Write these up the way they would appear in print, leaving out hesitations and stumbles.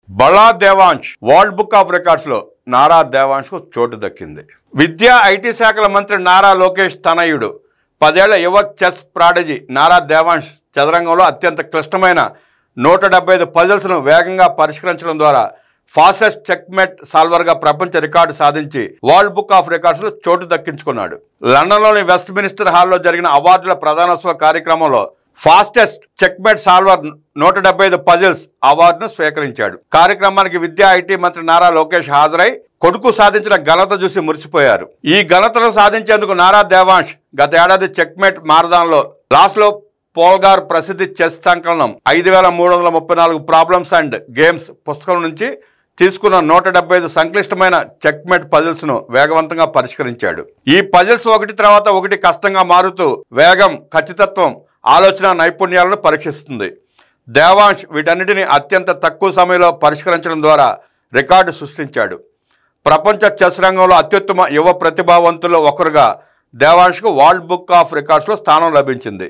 బళా Devansh world book of records లో నారా దేవాంశ్కు చోటు దక్కింది. విద్యా ఐటీ శాఖల మంత్రి నారా లోకేష్ తనయుడు 10 ఏళ్ల యువ చెస్ ప్రాడజీ నారా దేవాంశ్ చదరంగంలో అత్యంత క్లిష్టమైన 175 పజిల్స్ను వేగంగా పరిష్కరించడం ద్వారా ఫాస్టెస్ట్ చెక్మేట్ సాల్వర్గా ప్రపంచ రికార్డు సాధించి వరల్డ్ బుక్ ఆఫ్ రికార్డ్స్లో చోటు దక్కించుకున్నాడు. లండన్లోని వెస్ట్ మినిస్టర్ హాల్లో జరిగిన అవార్డుల ప్రదానోత్సవ కార్యక్రమంలో ఫాస్టెస్ట్ చెక్మేట్ సాల్వర్ 175 పజిల్స్ అవార్డును స్వీకరించాడు. కార్యక్రమానికి విద్యా ఐటీ మంత్రి నారా లోకేష్ హాజరై కొడుకు సాధించిన ఘనత చూసి మురిసిపోయారు. ఈ ఘనతను సాధించేందుకు నారా దేవాంశ్ గత ఏడాది చెక్మేట్ మారథాన్లో లాస్లో పోల్గార్ ప్రసిద్ధి చెస్ సంకలనం 5334 ప్రాబ్లమ్స్ అండ్ గేమ్స్ పుస్తకం నుంచి తీసుకున్న 175 సంక్లిష్టమైన చెక్మేట్ పజిల్స్ను వేగవంతంగా పరిష్కరించాడు. ఈ పజిల్స్ ఒకటి తర్వాత ఒకటి కష్టంగా మారుతూ వేగం, ఖచ్చితత్వం, ఆలోచన నైపుణ్యాలను పరీక్షిస్తుంది. దేవాంశ్ వీటన్నిటిని అత్యంత తక్కువ సమయంలో పరిష్కరించడం ద్వారా రికార్డు సృష్టించాడు. ప్రపంచ చెస్ రంగంలో అత్యుత్తమ యువ ప్రతిభావంతుల్లో ఒకరుగా దేవాంశ్కు వరల్డ్ బుక్ ఆఫ్ రికార్డ్స్లో స్థానం లభించింది.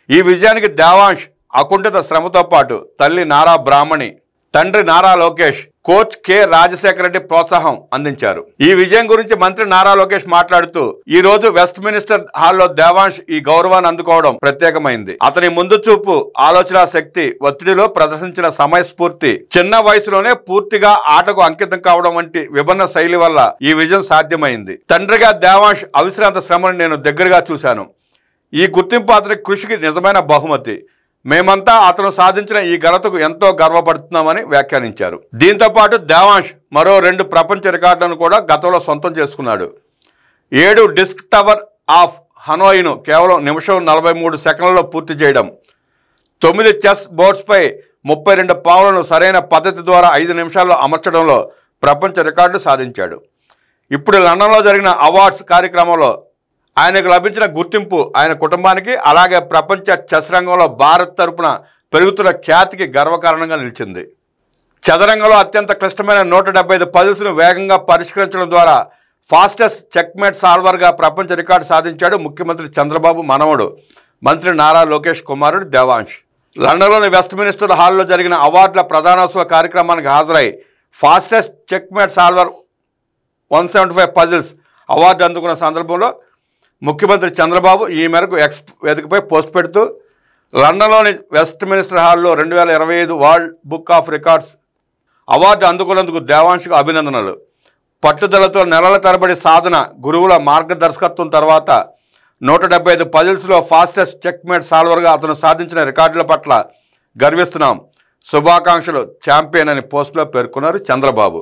ఈ విజయానికి దేవాంశ్ అకుంఠిత శ్రమతో పాటు తల్లి నారా బ్రాహ్మణి, తండ్రి నారా లోకేష్, కోచ్ కె రాజశేఖర రెడ్డి ప్రోత్సాహం అందించారు. ఈ విజయం గురించి మంత్రి నారా లోకేష్ మాట్లాడుతూ, ఈ రోజు వెస్ట్ మినిస్టర్ హాల్లో దేవాంశ్ ఈ గౌరవాన్ని అందుకోవడం ప్రత్యేకమైంది. అతని ముందు చూపు, ఆలోచన శక్తి, ఒత్తిడిలో ప్రదర్శించిన సమయస్ఫూర్తి, చిన్న వయసులోనే పూర్తిగా ఆటకు అంకితం కావడం వంటి విభిన్న శైలి వల్ల ఈ విజయం సాధ్యమైంది. తండ్రిగా దేవాంశ్ అవిశ్రాంత శ్రమను నేను దగ్గరగా చూశాను. ఈ గుర్తింపు అతని కృషికి నిజమైన బహుమతి. మేమంతా అతను సాధించిన ఈ ఘనతకు ఎంతో గర్వపడుతున్నామని వ్యాఖ్యానించారు. దీంతో పాటు దేవాంశ్ మరో 2 ప్రపంచ రికార్డులను కూడా గతంలో సొంతం చేసుకున్నాడు. 7 డిస్క్ టవర్ ఆఫ్ హనోయిను కేవలం నిమిషం 43 సెకండ్లలో పూర్తి చేయడం, 9 చెస్ బోర్డ్స్పై 32 పావులను సరైన పద్ధతి ద్వారా 5 నిమిషాల్లో అమర్చడంలో ప్రపంచ రికార్డు సాధించాడు. ఇప్పుడు లండన్లో జరిగిన అవార్డ్స్ కార్యక్రమంలో ఆయనకు లభించిన గుర్తింపు ఆయన కుటుంబానికి, అలాగే ప్రపంచ చెస్ రంగంలో భారత్ తరపున పెరుగుతున్న ఖ్యాతికి గర్వకారణంగా నిలిచింది. చదరంగంలో అత్యంత క్లిష్టమైన 175 పజిల్స్ను వేగంగా పరిష్కరించడం ద్వారా ఫాస్టెస్ట్ చెక్మేట్ సాల్వర్గా ప్రపంచ రికార్డు సాధించాడు ముఖ్యమంత్రి చంద్రబాబు మనవడు, మంత్రి నారా లోకేష్ కుమారుడు దేవాంశ్. లండన్లోని వెస్ట్ మినిస్టర్ హాల్లో జరిగిన అవార్డుల ప్రదానోత్సవ కార్యక్రమానికి హాజరై fastest checkmate solver 175 puzzles award అందుకున్న సందర్భంలో ముఖ్యమంత్రి చంద్రబాబు ఈ మేరకు ఎక్స్ వేదికపై పోస్ట్ పెడుతూ, లండన్లోని వెస్ట్ మినిస్టర్ హాల్లో 2025 world book of records award అందుకున్నందుకు దేవాంశ్కు అభినందనలు. పట్టుదలతో నెలల తరబడి సాధన, గురువుల మార్గదర్శకత్వం తర్వాత 175 పజిల్స్లో ఫాస్టెస్ట్ చెక్మేట్ సాల్వర్గా అతను సాధించిన రికార్డుల పట్ల గర్విస్తున్నాం. శుభాకాంక్షలు ఛాంపియన్ అని పోస్టులో పేర్కొన్నారు చంద్రబాబు.